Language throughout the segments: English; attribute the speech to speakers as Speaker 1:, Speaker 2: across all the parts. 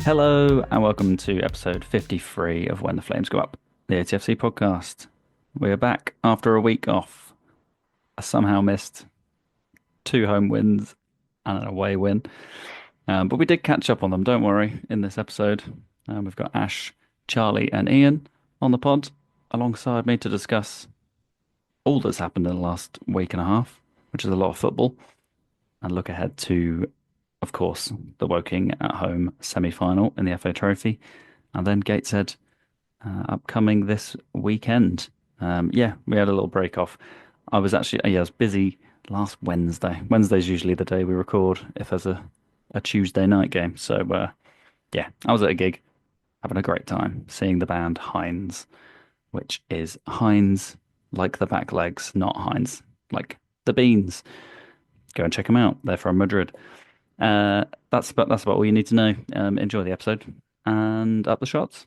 Speaker 1: Hello and welcome to episode 53 of When the Flames Go Up, the ATFC podcast. We're back after a week off. I somehow missed two home wins and an away win, but we did catch up on them, don't worry, in this episode. We've got Ash, Charlie and Ian on the pod alongside me to discuss all that's happened in the last week and a half, which is a lot of football, and look ahead to, of course, the Woking at home semi-final in the FA Trophy, and then Gateshead upcoming this weekend. Yeah, we had a little break off. I was actually, yeah, I was busy last Wednesday. Wednesday's usually the day we record if there's a Tuesday night game. So, yeah, I was at a gig having a great time seeing the band Heinz, which is Heinz like the back legs, not Heinz like the beans. Go and check them out. They're from Madrid. That's about all you need to know. Enjoy the episode and up the shots.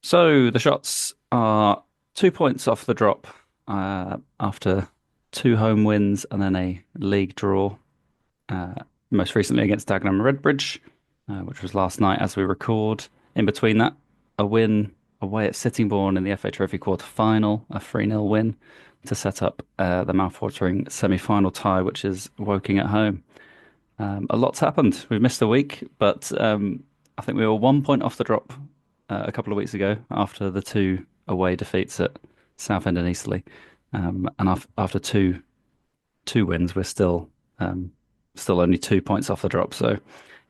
Speaker 1: So the shots are 2 points off the drop after two home wins and then a league draw, most recently against Dagenham and Redbridge, which was last night as we record. In between that, a win away at Sittingbourne in the FA Trophy quarter-final, a 3-0 win to set up the mouth-watering semi-final tie, which is Woking at home. A lot's happened. We've missed a week, but I think we were 1 point off the drop a couple of weeks ago after the two away defeats at Southend and Eastleigh, and after two wins, we're still only 2 points off the drop. So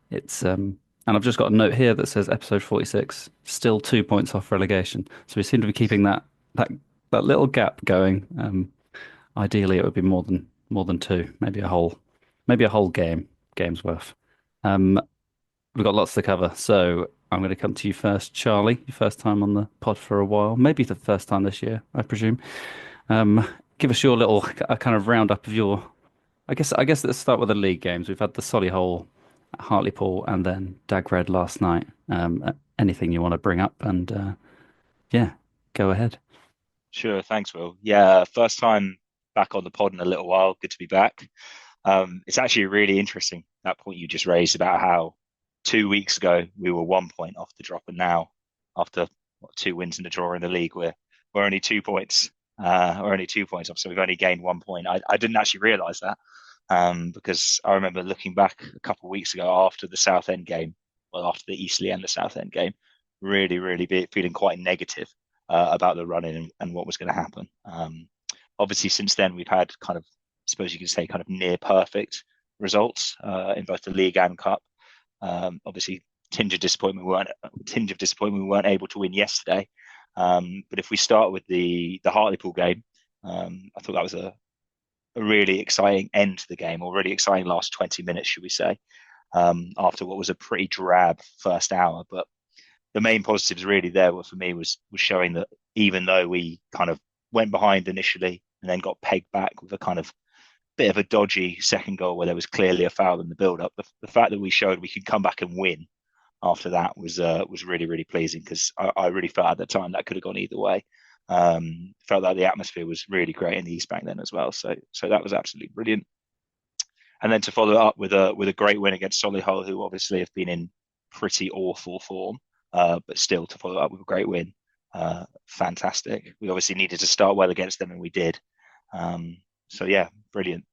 Speaker 1: it's and I've just got a note here that says episode 46, still 2 points off relegation. So we seem to be keeping that that little gap going. Ideally, it would be more than two, maybe a whole game's worth. Um, we've got lots to cover, so I'm going to come to you first, Charlie. Your first time on the pod for a while, maybe the first time this year, I presume. Give us your little a kind of roundup of your. I guess let's start with the league games. We've had the Solihull, Hartlepool, and then Dag Red last night. Anything you want to bring up? And yeah, go ahead.
Speaker 2: Sure, thanks, Will. Yeah, first time back on the pod in a little while. Good to be back. It's actually really interesting that point you just raised about how 2 weeks ago we were 1 point off the drop, and now after two wins and a draw in the league, we're only 2 points. We're only 2 points off, so we've only gained 1 point. I didn't actually realise that because I remember looking back a couple of weeks ago after the Southend game, well, after the Eastleigh and the Southend game, feeling quite negative about the running and what was going to happen. Obviously, since then we've had kind of, I suppose you could say, kind of near perfect results in both the league and cup. Obviously, tinge of disappointment we weren't able to win yesterday. But if we start with the Hartlepool game, I thought that was a really exciting end to the game, or really exciting last 20 minutes, should we say, after what was a pretty drab first hour. But the main positives really there were for me was showing that even though we kind of went behind initially and then got pegged back with a kind of bit of a dodgy second goal where there was clearly a foul in the build-up, the fact that we showed we could come back and win after that was really, really pleasing, because I really felt at the time that could have gone either way. Felt like the atmosphere was really great in the East Bank then as well. So that was absolutely brilliant. And then to follow it up with a great win against Solihull, who obviously have been in pretty awful form, but still to follow up with a great win, fantastic. We obviously needed to start well against them, and we did. So yeah, brilliant.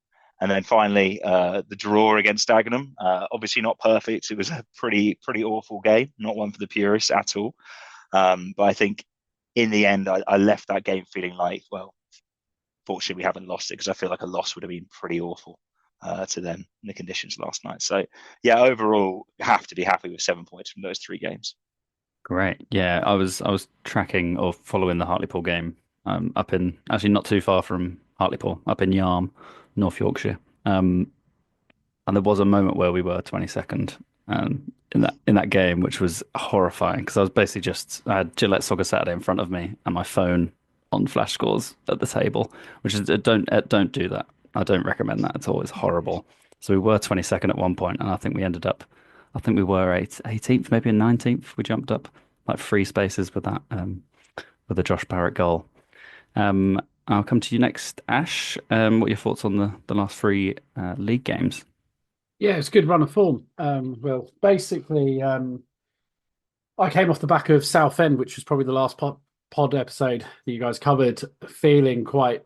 Speaker 2: And then finally, the draw against Dagenham. Obviously not perfect. It was a pretty awful game, not one for the purists at all. But I think in the end, I left that game feeling like, well, fortunately we haven't lost it, because I feel like a loss would have been pretty awful to them in the conditions last night. So yeah, overall, have to be happy with 7 points from those three games.
Speaker 1: Great. Yeah, I was tracking or following the Hartlepool game up in actually not too far from Hartlepool, up in Yarm, North Yorkshire. And there was a moment where we were 22nd in that game, which was horrifying because I was basically I had Gillette Soccer Saturday in front of me and my phone on flash scores at the table, which is don't do that. I don't recommend that at all. It's horrible. So we were 22nd at one point, and I think we ended up, I think we were 18th, maybe a 19th. We jumped up like three spaces with that with the Josh Barrett goal. I'll come to you next, Ash. What are your thoughts on the last three league games?
Speaker 3: Yeah, it's a good run of form. Well, basically, I came off the back of Southend, which was probably the last pod episode that you guys covered, feeling quite,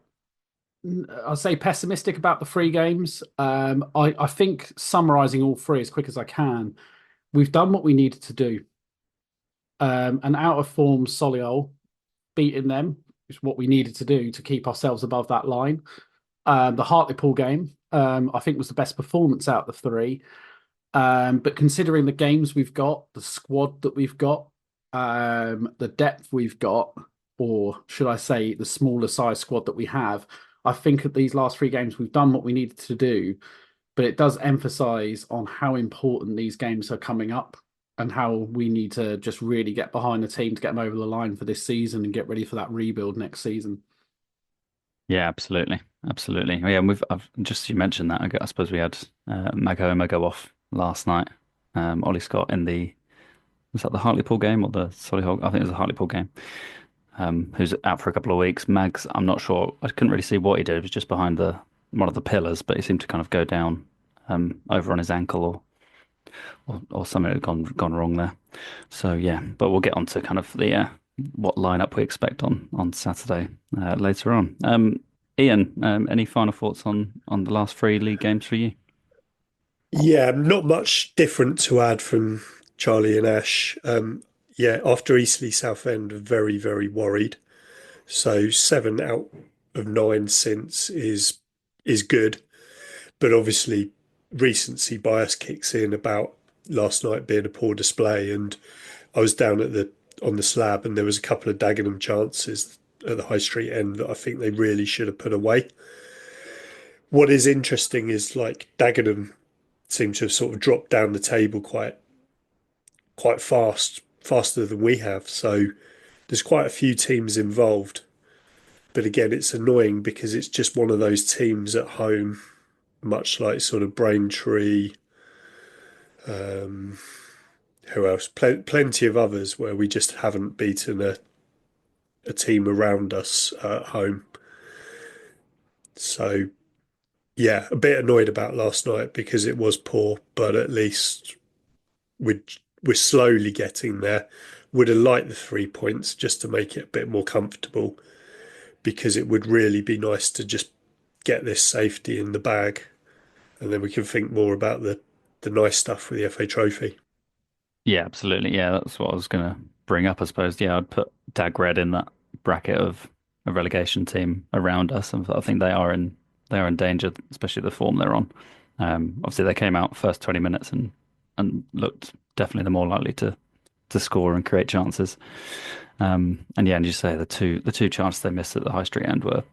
Speaker 3: I'll say, pessimistic about the three games. I think summarising all three as quick as I can, we've done what we needed to do. An out of form Solihull beating them is what we needed to do to keep ourselves above that line. The Hartlepool game, I think, was the best performance out of the three. But considering the games we've got, the squad that we've got, the depth we've got, or should I say the smaller size squad that we have, I think at these last three games we've done what we needed to do. But it does emphasize on how important these games are coming up and how we need to just really get behind the team to get them over the line for this season and get ready for that rebuild next season.
Speaker 1: Yeah, absolutely, absolutely. Yeah, and I've just you mentioned that. I suppose we had Mago go off last night. Ollie Scott in the was that the Hartlepool game or the Solihull? I think it was the Hartlepool game. Who's out for a couple of weeks. Mags, I'm not sure. I couldn't really see what he did. It was just behind the one of the pillars, but he seemed to kind of go down over on his ankle or something had gone wrong there. So yeah, but we'll get on to kind of the what lineup we expect on Saturday later on. Ian, any final thoughts on the last three league games for you?
Speaker 4: Yeah, not much different to add from Charlie and Ash. Yeah, after Eastleigh Southend, very, very worried. So 7 out of 9 since is good, but obviously recency bias kicks in about last night being a poor display, and I was down at the on the slab, and there was a couple of Dagenham chances at the High Street end that I think they really should have put away. What is interesting is like Dagenham seem to have sort of dropped down the table quite fast, faster than we have. So there's quite a few teams involved. But again, it's annoying because it's just one of those teams at home, much like sort of Braintree, um, who else? Plenty of others where we just haven't beaten a team around us at home. So yeah, a bit annoyed about last night because it was poor, but at least we're we're slowly getting there. Would have liked the 3 points just to make it a bit more comfortable because it would really be nice to just get this safety in the bag and then we can think more about the nice stuff with the FA Trophy.
Speaker 1: Yeah, absolutely. Yeah, that's what I was gonna bring up, I suppose. Yeah, I'd put Dag Red in that bracket of a relegation team around us, and I think they are in danger, especially the form they're on. Obviously, they came out first 20 minutes and looked definitely the more likely to score and create chances. And yeah, and you say the two chances they missed at the high street end were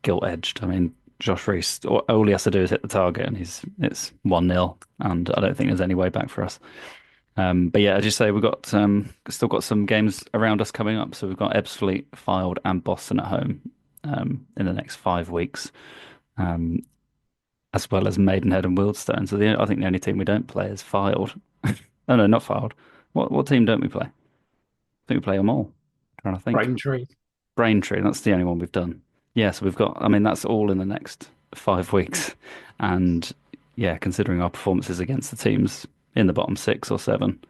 Speaker 1: gilt edged. I mean, Josh Reese, all he has to do is hit the target, and it's 1-0, and I don't think there's any way back for us. But yeah, as you say, we've got still got some games around us coming up. So we've got Ebbsfleet, Fylde, and Boston at home in the next 5 weeks, um, as well as Maidenhead and Wealdstone. So I think the only team we don't play is Fylde. Oh no, not Fylde. What team don't we play? I think we play them all. Trying to think.
Speaker 3: Braintree.
Speaker 1: Braintree, that's the only one we've done. Yeah, so we've got. I mean, that's all in the next 5 weeks, and yeah, considering our performances against the teams in the bottom 6 or 7.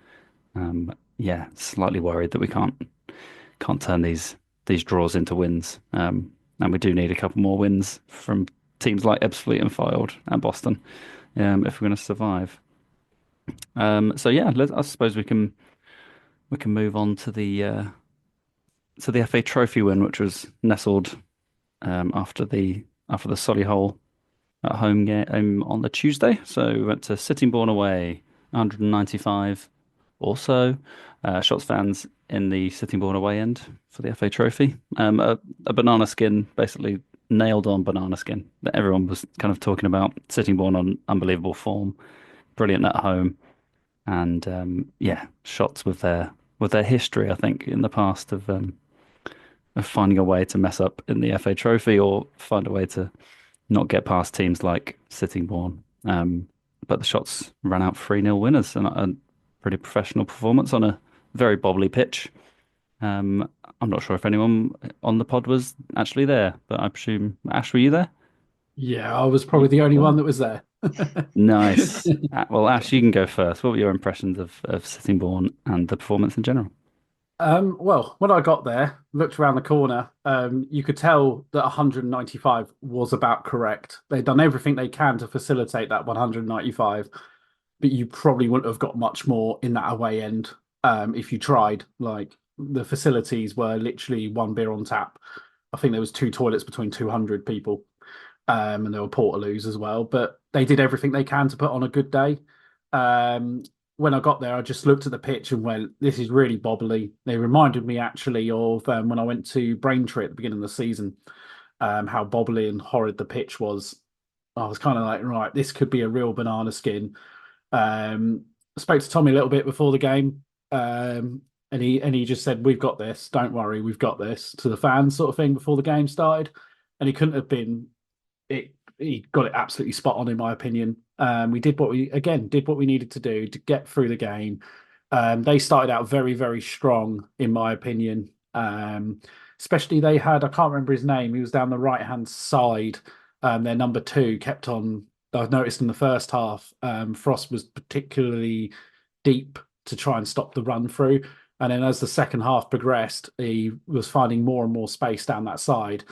Speaker 1: Yeah, slightly worried that we can't turn these draws into wins. And we do need a couple more wins from teams like Ebbsfleet and Fylde and Boston, if we're going to survive. So yeah, I suppose we can move on to the FA Trophy win, which was nestled after the Solihull at home game on the Tuesday. So we went to Sittingbourne away, 195 or so. Shots fans in the Sittingbourne away end for the FA Trophy. A banana skin, basically nailed on banana skin that everyone was kind of talking about. Sittingbourne on unbelievable form, brilliant at home, and yeah, shots with their history, I think, in the past of finding a way to mess up in the FA Trophy or find a way to not get past teams like Sittingbourne. But the shots ran out 3-0 winners and a pretty professional performance on a very bobbly pitch. I'm not sure if anyone on the pod was actually there, but I presume Ash, were you there?
Speaker 3: Yeah, I was
Speaker 1: You
Speaker 3: probably the only
Speaker 1: were.
Speaker 3: one that was there.
Speaker 1: Nice. Well, Ash, you can go first. What were your impressions of Sittingbourne and the performance in general?
Speaker 3: Well, when I got there, looked around the corner, you could tell that 195 was about correct. They'd done everything they can to facilitate that 195, but you probably wouldn't have got much more in that away end if you tried. Like the facilities were literally one beer on tap. I think there was two toilets between 200 people, and there were portaloos as well. But they did everything they can to put on a good day. Um, when I got there, I just looked at the pitch and went, "This is really bobbly." They reminded me actually of when I went to Braintree at the beginning of the season, how bobbly and horrid the pitch was. I was kind of like, right, this could be a real banana skin. I spoke to Tommy a little bit before the game, and he just said, "We've got this. Don't worry, we've got this." To the fans, sort of thing, before the game started, and he couldn't have been it. He got it absolutely spot on, in my opinion. We did what we again did what we needed to do to get through the game. They started out very, very strong, in my opinion. Especially they had, I can't remember his name. He was down the right hand side. Their number two kept on. I've noticed in the first half, Frost was particularly deep to try and stop the run through. And then as the second half progressed, he was finding more and more space down that side.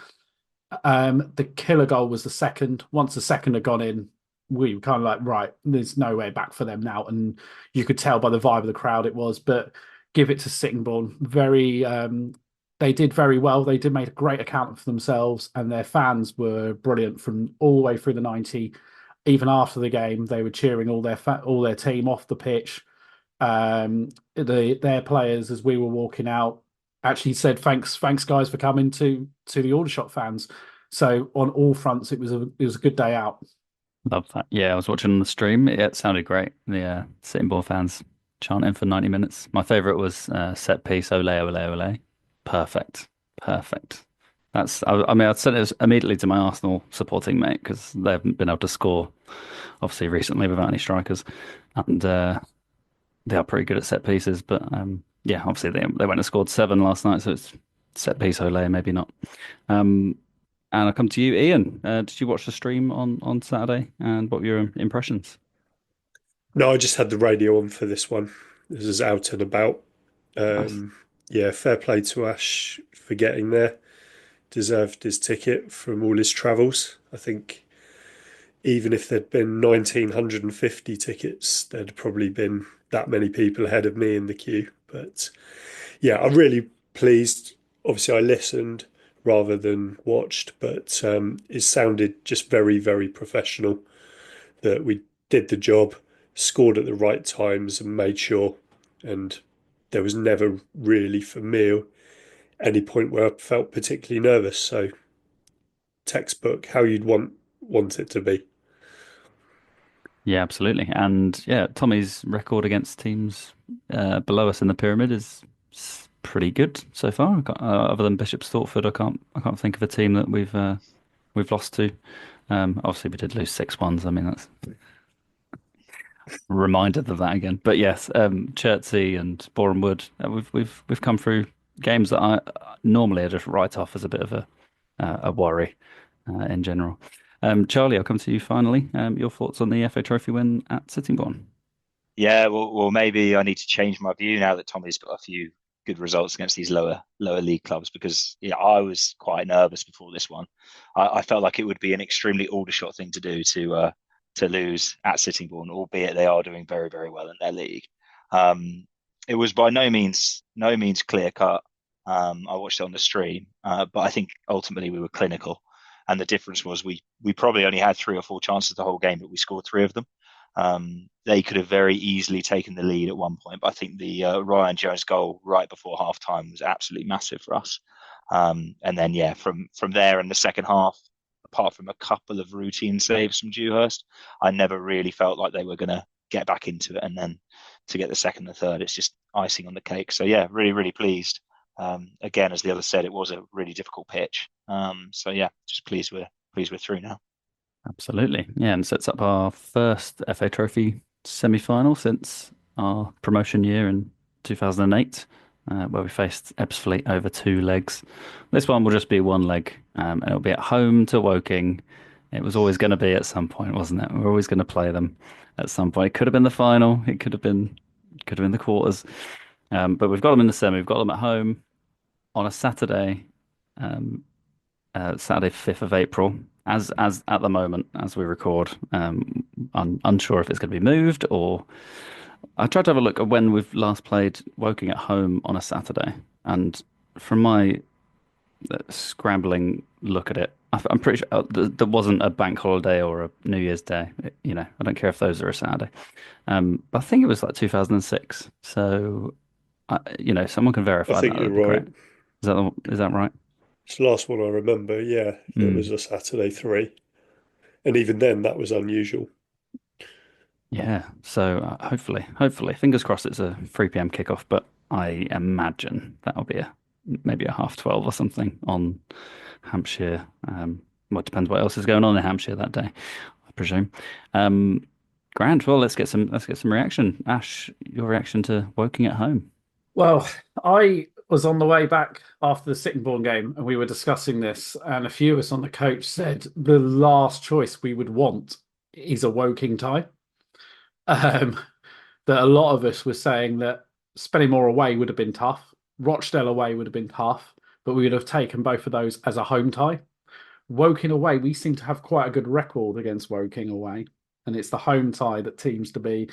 Speaker 3: The killer goal was the second. Once the second had gone in, we were kind of like, right, there's no way back for them now. And you could tell by the vibe of the crowd it was. But give it to Sittingbourne. They did very well. They did make a great account of themselves, and their fans were brilliant from all the way through the 90. Even after the game, they were cheering all their team off the pitch. Their players, as we were walking out, actually said thanks guys for coming to the Aldershot fans. So on all fronts, it was a good day out.
Speaker 1: Love that. Yeah, I was watching on the stream. It sounded great. The Sittingbourne fans chanting for 90 minutes. My favorite was set piece, ole, ole, ole. Perfect. Perfect. I mean, I'd sent it immediately to my Arsenal supporting mate because they haven't been able to score, obviously, recently without any strikers. And they are pretty good at set pieces. But yeah, obviously, they went and scored seven last night. So it's set piece, ole, maybe not. Um, and I come to you, Ian. Did you watch the stream on Saturday? And what were your impressions?
Speaker 4: No, I just had the radio on for this one. This is out and about.
Speaker 1: Nice.
Speaker 4: Yeah, fair play to Ash for getting there. Deserved his ticket from all his travels. I think even if there'd been 1,950 tickets, there'd probably been that many people ahead of me in the queue. But yeah, I'm really pleased. Obviously, I listened rather than watched, but it sounded just very, very professional that we did the job, scored at the right times, and made sure. And there was never really, for me, any point where I felt particularly nervous. So textbook, how you'd want it to be.
Speaker 1: Yeah, absolutely. And yeah, Tommy's record against teams below us in the pyramid is pretty good so far. Other than Bishop Stortford, I can't think of a team that we've lost to. Obviously, we did lose 6-1. I mean, that's reminded of that again. But yes, Chertsey and Boreham Wood, we've come through games that I normally I just write off as a bit of a worry in general. Charlie, I'll come to you finally. Your thoughts on the FA Trophy win at Sittingbourne?
Speaker 2: Yeah, well, maybe I need to change my view now that Tommy's got a few good results against these lower league clubs because yeah, I was quite nervous before this one. I felt like it would be an extremely Aldershot thing to do to lose at Sittingbourne, albeit they are doing very, very well in their league. It was by no means clear cut. I watched it on the stream, but I think ultimately we were clinical, and the difference was we probably only had three or four chances the whole game, but we scored three of them. They could have very easily taken the lead at one point, but I think the Ryan Jones goal right before half time was absolutely massive for us. And then yeah, from there in the second half, apart from a couple of routine saves from Dewhurst, I never really felt like they were going to get back into it. And then to get the second and third, it's just icing on the cake. So yeah, really, really pleased. Again, as the other said, it was a really difficult pitch. So yeah, just pleased we're through now.
Speaker 1: Absolutely. Yeah, and sets up our first FA Trophy semi-final since our promotion year in 2008, where we faced Ebbsfleet over two legs. This one will just be one leg, and it'll be at home to Woking It was always going to be at some point, wasn't it? We are always going to play them at some point. It could have been the final. It could have been the quarters. But we've got them in the semi. We've got them at home on a Saturday, um, Saturday 5th of April. As at the moment, as we record, I'm unsure if it's going to be moved or I tried to have a look at when we've last played Woking at home on a Saturday, and from my scrambling look at it, I'm pretty sure there wasn't a bank holiday or a New Year's Day. I don't care if those are a Saturday. But I think it was like 2006. So, someone can
Speaker 4: I
Speaker 1: verify that.
Speaker 4: think you're
Speaker 1: That'd be
Speaker 4: right.
Speaker 1: great. Is that right?
Speaker 4: It's the last one I remember. Yeah, it was
Speaker 1: Mm.
Speaker 4: a Saturday 3. And even then, that was unusual.
Speaker 1: Yeah. So hopefully, fingers crossed, it's a 3 p.m. kickoff. But I imagine that'll be maybe a 12:30 or something on Hampshire. Well, it depends what else is going on in Hampshire that day, I presume. Um, Grand. Well, let's get some reaction. Ash, your reaction to Woking at home?
Speaker 3: Well, I was on the way back after the Sittingbourne game, and we were discussing this, and a few of us on the coach said the last choice we would want is a Woking tie. Um, that a lot of us were saying that Spennymoor away would have been tough, Rochdale away would have been tough, but we would have taken both of those as a home tie. Woking away, we seem to have quite a good record against Woking away, and it's the home tie that seems to be.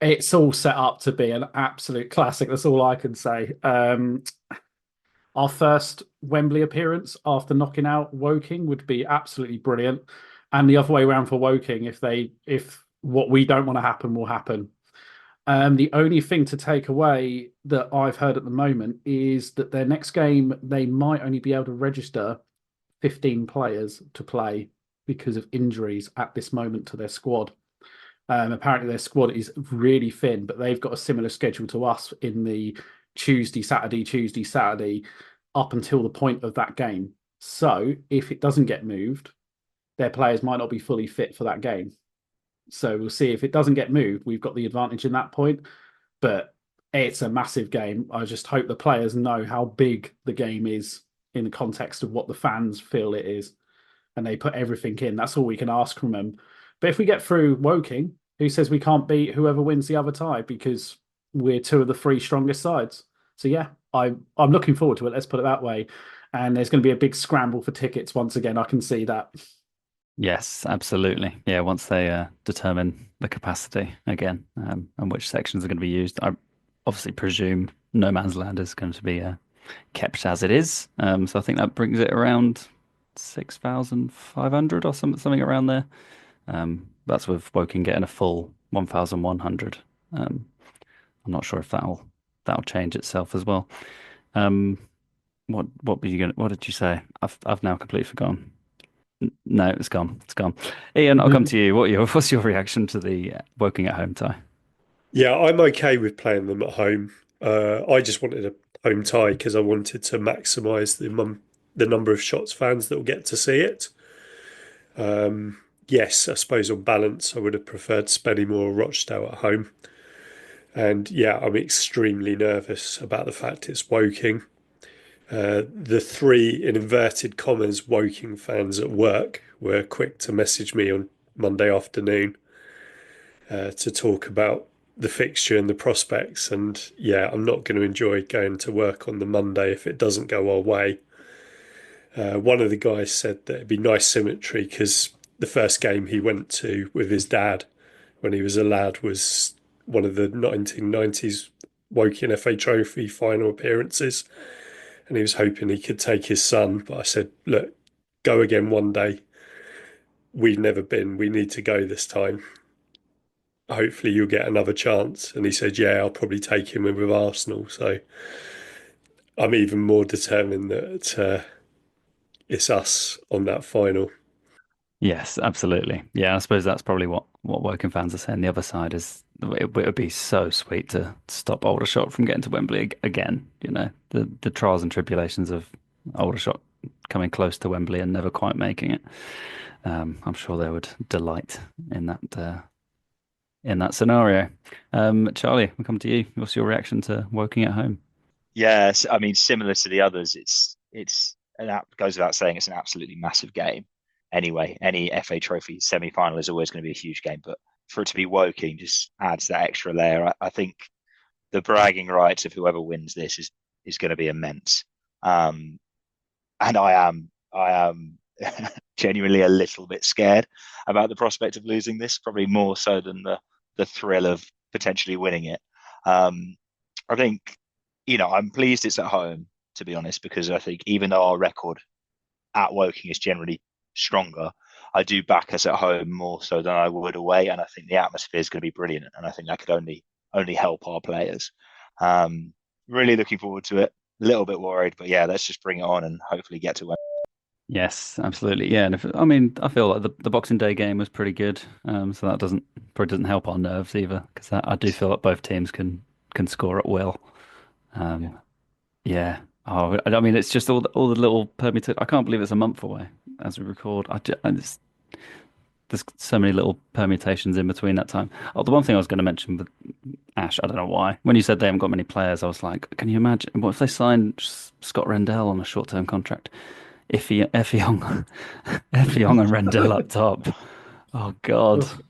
Speaker 3: It's all set up to be an absolute classic. That's all I can say. Our first Wembley appearance after knocking out Woking would be absolutely brilliant, and the other way around for Woking if what we don't want to happen will happen. The only thing to take away that I've heard at the moment is that their next game they might only be able to register 15 players to play because of injuries at this moment to their squad. Apparently, their squad is really thin, but they've got a similar schedule to us in the Tuesday, Saturday, up until the point of that game. So, if it doesn't get moved, their players might not be fully fit for that game. So, we'll see if it doesn't get moved. We've got the advantage in that point, but it's a massive game. I just hope the players know how big the game is in the context of what the fans feel it is, and they put everything in. That's all we can ask from them. But if we get through Woking, who says we can't beat whoever wins the other tie because we're two of the three strongest sides? So yeah, I'm looking forward to it. Let's put it that way. And there's going to be a big scramble for tickets once again. I can see that.
Speaker 1: Yes, absolutely. Yeah, once they determine the capacity again, and which sections are going to be used, I obviously presume no man's land is going to be kept as it is. So I think that brings it around 6,500 or something around there. That's with Woking getting a full 1,100. I'm not sure if that'll change itself as well. Um, what were you gonna? What did you say? I've now completely forgotten. No, it's gone. It's gone. Ian, I'll come to you. What's your reaction to the Woking at home tie?
Speaker 4: Yeah, I'm okay with playing them at home. I just wanted a home tie because I wanted to maximise the number of shots fans that will get to see it. Yes, I suppose on balance, I would have preferred Spennymoor or Rochdale at home. And yeah, I'm extremely nervous about the fact it's Woking. The three, in inverted commas, Woking fans at work were quick to message me on Monday afternoon to talk about the fixture and the prospects. And yeah, I'm not going to enjoy going to work on the Monday if it doesn't go our way. One of the guys said that it'd be nice symmetry because the first game he went to with his dad when he was a lad was one of the 1990s Woking FA Trophy final appearances. And he was hoping he could take his son. But I said, look, go again one day. We've never been. We need to go this time. Hopefully you'll get another chance. And he said, yeah, I'll probably take him in with Arsenal. So I'm even more determined that it's us on that final.
Speaker 1: Yes, absolutely. Yeah, I suppose that's probably what Woking fans are saying. The other side is it would be so sweet to stop Aldershot from getting to Wembley again. The trials and tribulations of Aldershot coming close to Wembley and never quite making it. I'm sure they would delight in that scenario. Charlie, we come to you. What's your reaction to Woking at home?
Speaker 2: Yes, I mean, similar to the others, goes without saying it's an absolutely massive game. anyway. Any FA Trophy semi-final is always going to be a huge game, but for it to be Woking just adds that extra layer. I think the bragging rights of whoever wins this is going to be immense. And I am genuinely a little bit scared about the prospect of losing this, probably more so than the thrill of potentially winning it. Um, I think, I'm pleased it's at home, to be honest, because I think even though our record at Woking is generally stronger, I do back us at home more so than I would away, and I think the atmosphere is going to be brilliant, and I think that could only help our players. Um, Really looking forward to it. A little bit worried, but yeah, let's just bring it on and hopefully get to win.
Speaker 1: Yes, absolutely. Yeah, and I mean, I feel like the Boxing Day game was pretty good, so that doesn't probably doesn't help our nerves either, because I do feel like both teams can score at will.
Speaker 3: Yeah.
Speaker 1: Um, yeah. Oh, I mean, it's just all the little permutations. I can't believe it's a month away as we record. There's so many little permutations in between that time. Oh, the one thing I was going to mention with Ash, I don't know why. When you said they haven't got many players, I was like, can you imagine what if they sign Scott Rendell on a short-term contract? Effiong, Effiong and Rendell up top. Oh God!
Speaker 3: Ugh.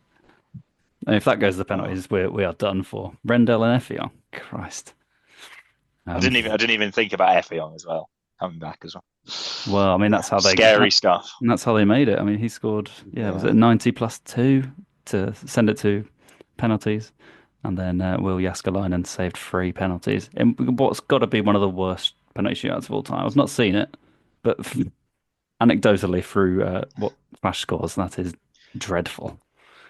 Speaker 1: And if that goes to the
Speaker 3: Oh,
Speaker 1: penalties, we are done for. Rendell and Effiong. Christ. Um,
Speaker 2: I didn't even think about Effiong as well coming back as well.
Speaker 1: well, I mean
Speaker 2: Yeah, scary stuff.
Speaker 1: that's how they made it. I mean, he scored. Yeah, was
Speaker 2: Yeah.
Speaker 1: it 90 plus two to send it to penalties, and then Will Jääskeläinen saved three penalties in what's got to be one of the worst penalty shootouts of all time. I've not seen it, but anecdotally through what Flash scores, that is dreadful.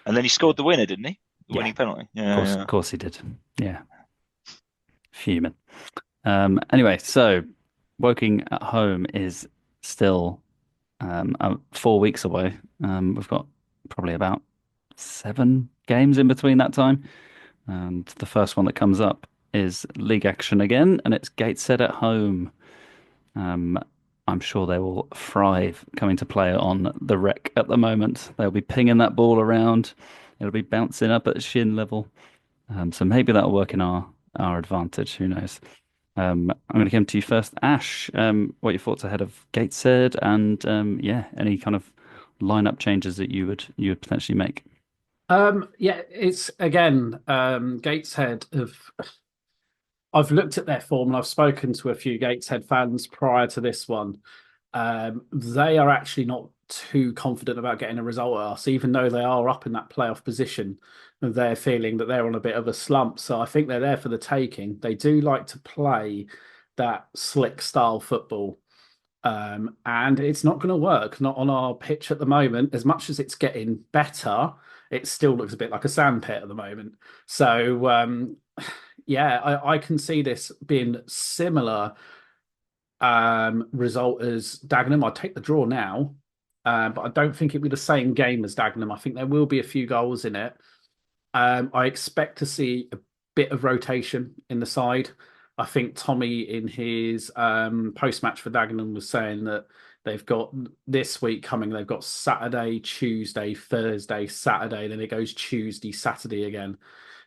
Speaker 2: And then he scored the winner, didn't he? The
Speaker 1: Yeah,
Speaker 2: winning penalty.
Speaker 1: of
Speaker 2: Yeah,
Speaker 1: course he did. Yeah, fuming. Anyway, so Woking at home is still 4 weeks away. We've got probably about 7 games in between that time, and the first one that comes up is league action again, and it's Gateshead at home. Um, I'm sure they will thrive coming to play on the wreck at the moment. They'll be pinging that ball around. It'll be bouncing up at shin level. So maybe that'll work in our advantage. Who knows? I'm going to come to you first, Ash. What are your thoughts ahead of Gateshead, and yeah, any kind of lineup changes that you would potentially make?
Speaker 3: yeah, it's again, Gateshead have. I've looked at their form and I've spoken to a few Gateshead fans prior to this one. They are actually not too confident about getting a result at us, even though they are up in that playoff position. They're feeling that they're on a bit of a slump. So I think they're there for the taking. They do like to play that slick style football. And it's not going to work, not on our pitch at the moment. As much as it's getting better, it still looks a bit like a sandpit at the moment. So, yeah, I can see this being similar result as Dagenham. I'd take the draw now, but I don't think it'll be the same game as Dagenham. I think there will be a few goals in it. I expect to see a bit of rotation in the side. I think Tommy in his post-match for Dagenham was saying that they've got this week coming. They've got Saturday, Tuesday, Thursday, Saturday. Then it goes Tuesday, Saturday again.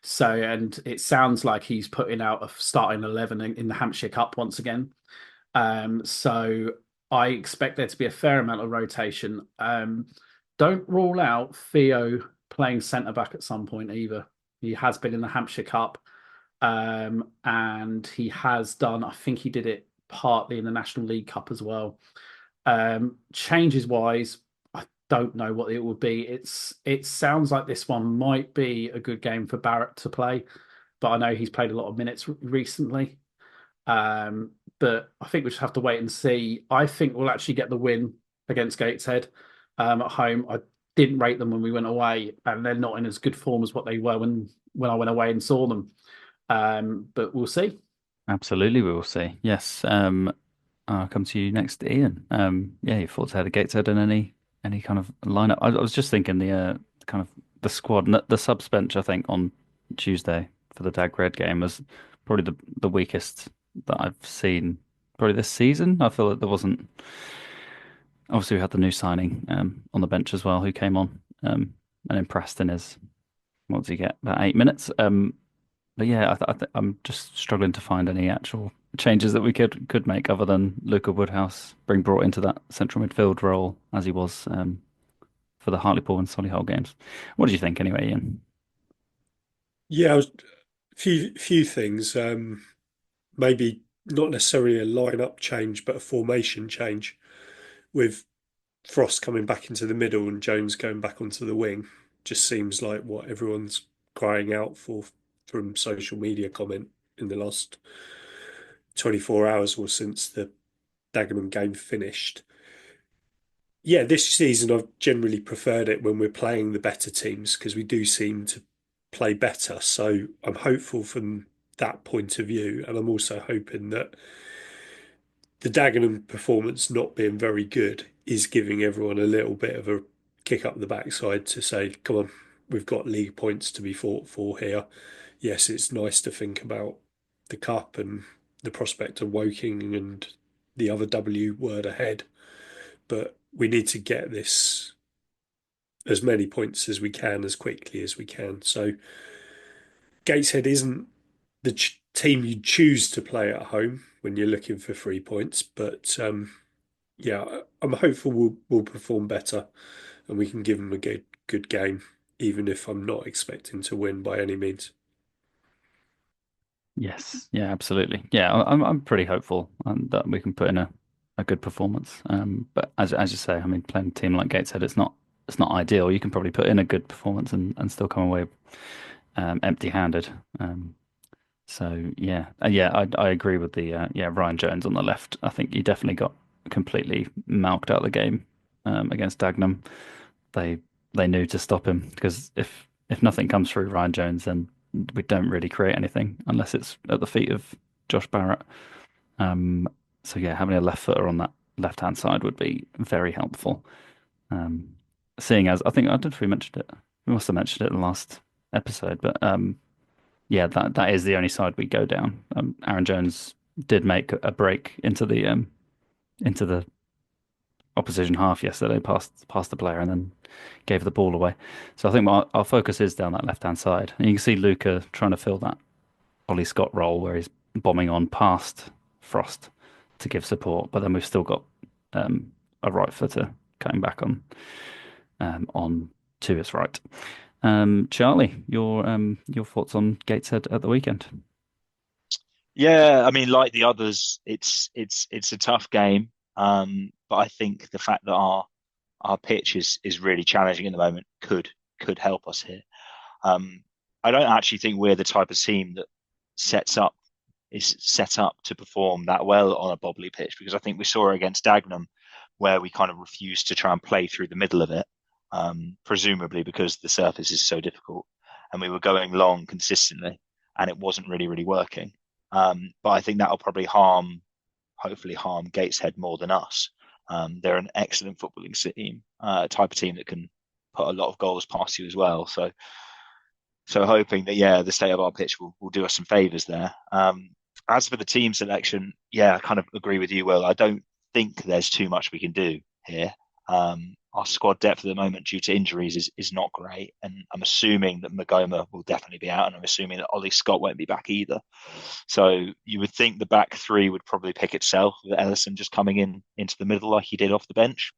Speaker 3: So, and it sounds like he's putting out a starting 11 in the Hampshire Cup once again. So I expect there to be a fair amount of rotation. Don't rule out Theo playing centre back at some point either. He has been in the Hampshire Cup, and he has done. I think he did it partly in the National League Cup as well. Changes wise, I don't know what it would be. It sounds like this one might be a good game for Barrett to play, but I know he's played a lot of minutes recently. But I think we just have to wait and see. I think we'll actually get the win against Gateshead at home. I didn't rate them when we went away, and they're not in as good form as what they were when I went away and saw them. But we'll see.
Speaker 1: Absolutely, we will see. Yes. I'll come to you next, Ian. Yeah, your thoughts ahead of Gateshead and any kind of lineup. I was just thinking the kind of the squad, the subs bench. I think on Tuesday for the Dag Red game was probably the weakest that I've seen probably this season. I feel that there wasn't. Obviously, we had the new signing on the bench as well, who came on and impressed in his what did he get about 8 minutes. But yeah, I'm just struggling to find any actual changes that we could make other than Luca Woodhouse being brought into that central midfield role as he was for the Hartlepool and Solihull games. What did you think anyway, Ian?
Speaker 4: Yeah, few things. Maybe not necessarily a lineup change, but a formation change with Frost coming back into the middle and Jones going back onto the wing. Just seems like what everyone's crying out for from social media comment in the last 24 hours or since the Dagenham game finished. Yeah, this season I've generally preferred it when we're playing the better teams because we do seem to play better. So I'm hopeful from that point of view. And I'm also hoping that the Dagenham performance not being very good is giving everyone a little bit of a kick up the backside to say, come on, we've got league points to be fought for here. Yes, it's nice to think about the cup and the prospect of Woking and the other W word ahead, but we need to get this as many points as we can as quickly as we can. So Gateshead isn't the team you choose to play at home when you're looking for 3 points, but yeah, I'm hopeful we'll perform better and we can give them a good game, even if I'm not expecting to win by any means.
Speaker 1: Yes, yeah, absolutely. Yeah, I'm pretty hopeful that we can put in a good performance. But as you say, I mean, playing a team like Gateshead, it's not ideal. You can probably put in a good performance and still come away empty-handed. So yeah, yeah, I agree with the yeah Ryan Jones on the left. I think he definitely got completely milked out of the game against Dagenham. They they knew to stop him because if nothing comes through Ryan Jones, then we don't really create anything unless it's at the feet of Josh Barrett. Um, so yeah, having a left footer on that left hand side would be very helpful. Um, Seeing as I think I don't know if we mentioned it, we must have mentioned it in the last episode, but yeah, that is the only side we go down. Aaron Jones did make a break into the opposition half yesterday, past the player, and then gave the ball away. So I think our focus is down that left hand side, and you can see Luca trying to fill that Ollie Scott role where he's bombing on past Frost to give support, but then we've still got a right footer cutting back on to his right. Charlie, your thoughts on Gateshead at the weekend?
Speaker 2: Yeah, I mean, like the others, it's a tough game. But I think the fact that our pitch is really challenging at the moment could help us here. Um, I don't actually think we're the type of team that sets up is set up to perform that well on a bobbly pitch because I think we saw it against Dagenham where we kind of refused to try and play through the middle of it, presumably because the surface is so difficult, and we were going long consistently, and it wasn't really working. But I think that'll probably hopefully harm Gateshead more than us. They're an excellent footballing team, type of team that can put a lot of goals past you as well. So hoping that yeah, the state of our pitch will do us some favours there. As for the team selection, yeah, I kind of agree with you, Will. I don't think there's too much we can do here. Our squad depth at the moment, due to injuries, is not great, and I'm assuming that Magoma will definitely be out, and I'm assuming that Ollie Scott won't be back either. So you would think the back three would probably pick itself with Ellison just coming into the middle like he did off the bench.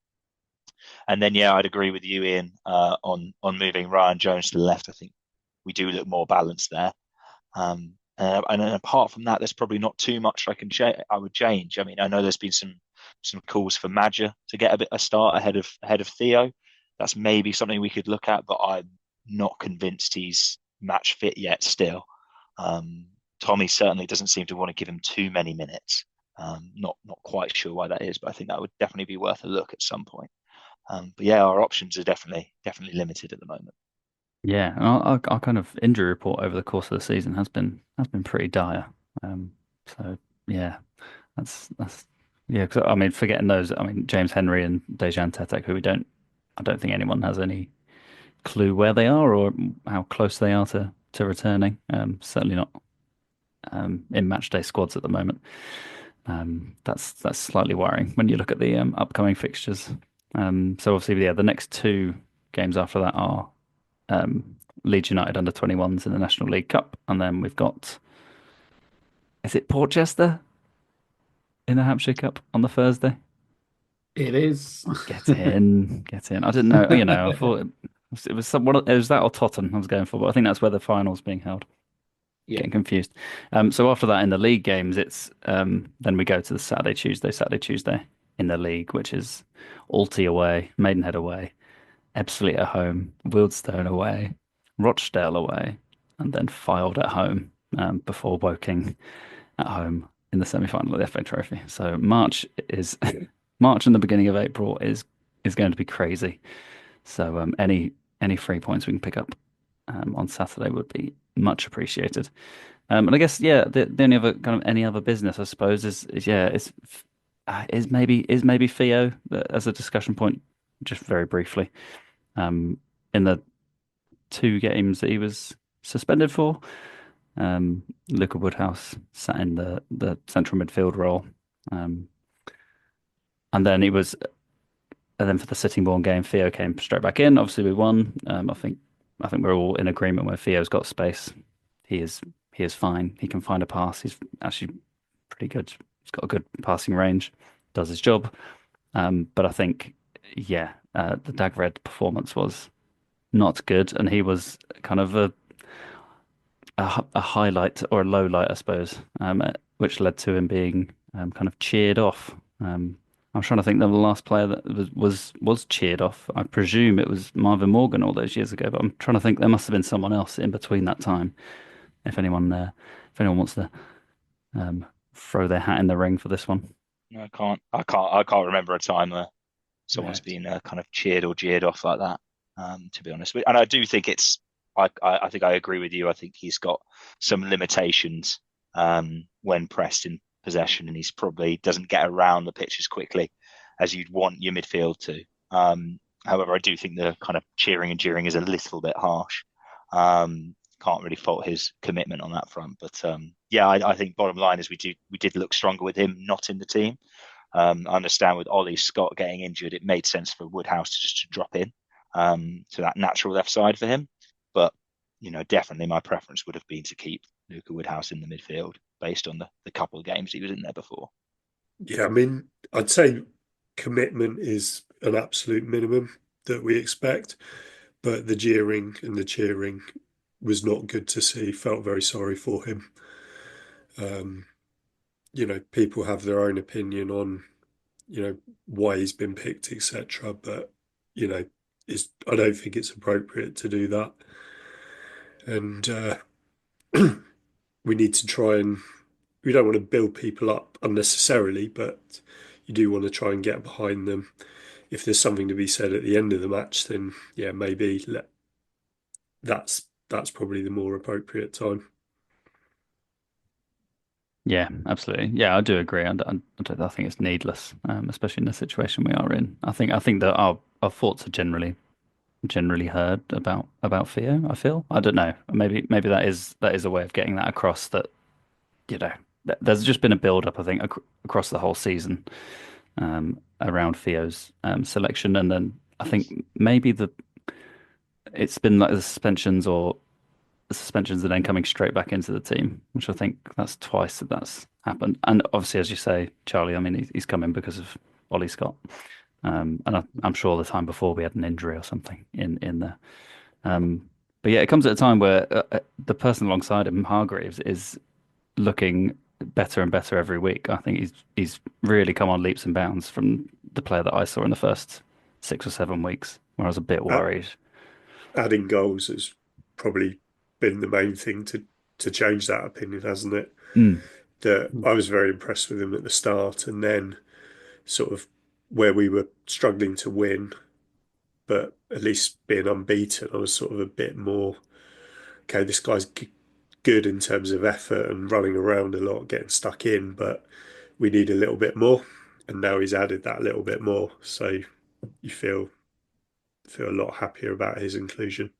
Speaker 2: And then yeah, I'd agree with you, Ian, on moving Ryan Jones to the left. I think we do look more balanced there. And then apart from that, there's probably not too much I would change. I mean, I know there's been some calls for Madger to get a start ahead of Theo. That's maybe something we could look at, but I'm not convinced he's match fit yet. Still, Tommy certainly doesn't seem to want to give him too many minutes. Not quite sure why that is, but I think that would definitely be worth a look at some point. But yeah, our options are definitely limited at the moment.
Speaker 1: Yeah, and our kind of injury report over the course of the season has been pretty dire. Um, so yeah, that's yeah. Cause, I mean, forgetting those, I mean James Henry and Dejan Tetek, who I don't think anyone has any clue where they are or how close they are to returning. Certainly not in match day squads at the moment. That's slightly worrying when you look at the upcoming fixtures. So obviously, yeah, the next two games after that are Leeds United under 21s in the National League Cup, and then we've got is it Portchester in the Hampshire Cup on the Thursday?
Speaker 3: It is.
Speaker 1: Get in, get in. I didn't know, I thought it was it was that or Tottenham I was going for, but I think that's where the final's being held.
Speaker 3: Yeah.
Speaker 1: Getting confused. So after that in the league games, it's then we go to the Saturday, Tuesday in the league, which is Alty away, Maidenhead away, Ebbsfleet at home, Wealdstone away, Rochdale away, and then Fylde at home before Woking at home in the semi-final of the FA Trophy. So March is March and the beginning of April is going to be crazy. So any 3 points we can pick up on Saturday would be much appreciated. And I guess the only other kind of any other business I suppose is yeah is maybe Theo as a discussion point just very briefly in the 2 games that he was suspended for. Luca Woodhouse sat in the central midfield role, um, and then he was and then for the Sittingbourne game, Theo came straight back in. Obviously, we won. I think we're all in agreement where Theo's got space. He is he is fine. He can find a pass. He's actually pretty good. He's got a good passing range. Does his job. But I think the Dagred performance was not good, and he was kind of a highlight or a low light, I suppose, which led to him being kind of cheered off. I'm trying to think of the last player that was cheered off. I presume it was Marvin Morgan all those years ago, but I'm trying to think there must have been someone else in between that time. If anyone wants to throw their hat in the ring for this one.
Speaker 2: No, I can't remember a time where someone's
Speaker 3: Right.
Speaker 2: been kind of cheered or jeered off like that. To be honest, and I do think it's. I think I agree with you. I think he's got some limitations when pressed in possession, and he's probably doesn't get around the pitch as quickly as you'd want your midfield to. However, I do think the kind of cheering and jeering is a little bit harsh. Can't really fault his commitment on that front, but I think bottom line is we did look stronger with him not in the team. I understand with Ollie Scott getting injured, it made sense for Woodhouse to just to drop in to that natural left side for him. But definitely my preference would have been to keep Luca Woodhouse in the midfield based on the couple of games he was in there before.
Speaker 4: Yeah, I mean, I'd say commitment is an absolute minimum that we expect, but the jeering and the cheering was not good to see. Felt very sorry for him. Um, people have their own opinion on, why he's been picked, etc. But, you know, I don't think it's appropriate to do that. And we need to try and we don't want to build people up unnecessarily, but you do want to try and get behind them. If there's something to be said at the end of the match, then yeah, maybe that's probably the more appropriate time.
Speaker 1: Yeah, absolutely. Yeah, I do agree. I think it's needless, especially in the situation we are in. I think that our thoughts are generally heard about Theo. I feel. I don't know. Maybe that is a way of getting that across. That there's just been a build up. I think across the whole season around Theo's selection, and then I think maybe it's been like the suspensions and then coming straight back into the team, which I think that's twice that's happened. And obviously, as you say, Charlie, I mean, he's come in because of Ollie Scott. And I'm sure the time before we had an injury or something in there. But yeah, it comes at a time where the person alongside him, Hargreaves, is looking better and better every week. I think he's really come on leaps and bounds from the player that I saw in the first 6 or 7 weeks, where I was a bit
Speaker 4: Uh,
Speaker 1: worried.
Speaker 4: Adding goals has probably been the main thing to change that opinion, hasn't it?
Speaker 1: Mm.
Speaker 4: That I was very impressed with him at the start, and then sort of where we were struggling to win, but at least being unbeaten, I was sort of a bit more okay. This guy's good in terms of effort and running around a lot, getting stuck in, but we need a little bit more. And now he's added that little bit more, so you feel a lot happier about his inclusion.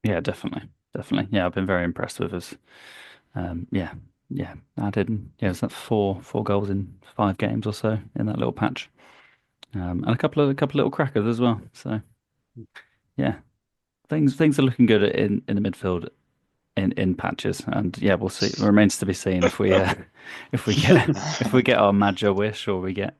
Speaker 1: Yeah, definitely, definitely. Yeah, I've been very impressed with us. Yeah, yeah. I did. Yeah, was that four goals in 5 games or so in that little patch, and a couple little crackers as well. So yeah, things are looking good in the midfield in patches, and yeah, we'll see. It remains to be seen if we if we get our Madja wish or we get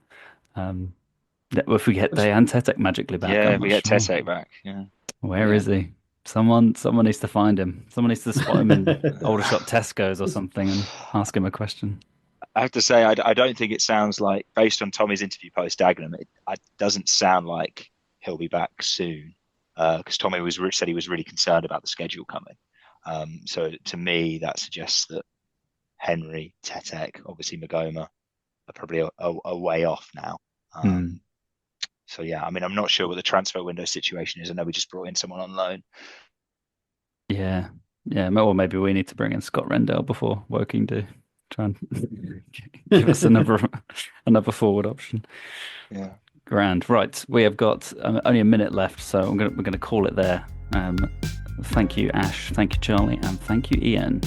Speaker 1: If we get Dejan Tetek magically back,
Speaker 2: Yeah,
Speaker 1: I'm
Speaker 2: we
Speaker 1: not
Speaker 2: get
Speaker 1: sure.
Speaker 2: Tetek back. Yeah.
Speaker 1: Where is he? Someone needs to find him. Someone needs to spot him in Aldershot Tesco's or something and ask him a question.
Speaker 2: I have to say, I don't think it sounds like, based on Tommy's interview post Dagenham, it doesn't sound like he'll be back soon. Because Tommy said he was really concerned about the schedule coming. So to me, that suggests that Henry, Tetek, obviously Magoma are probably a way off now. So yeah, I mean, I'm not sure what the transfer window situation is. I know we just brought in someone on loan.
Speaker 1: Yeah, or maybe we need to bring in Scott Rendell before Woking do. Try and give us another forward option.
Speaker 2: Yeah.
Speaker 1: Grand. Right, we have got only a minute left, so we're gonna call it there. Thank you, Ash. Thank you, Charlie, and thank you, Ian.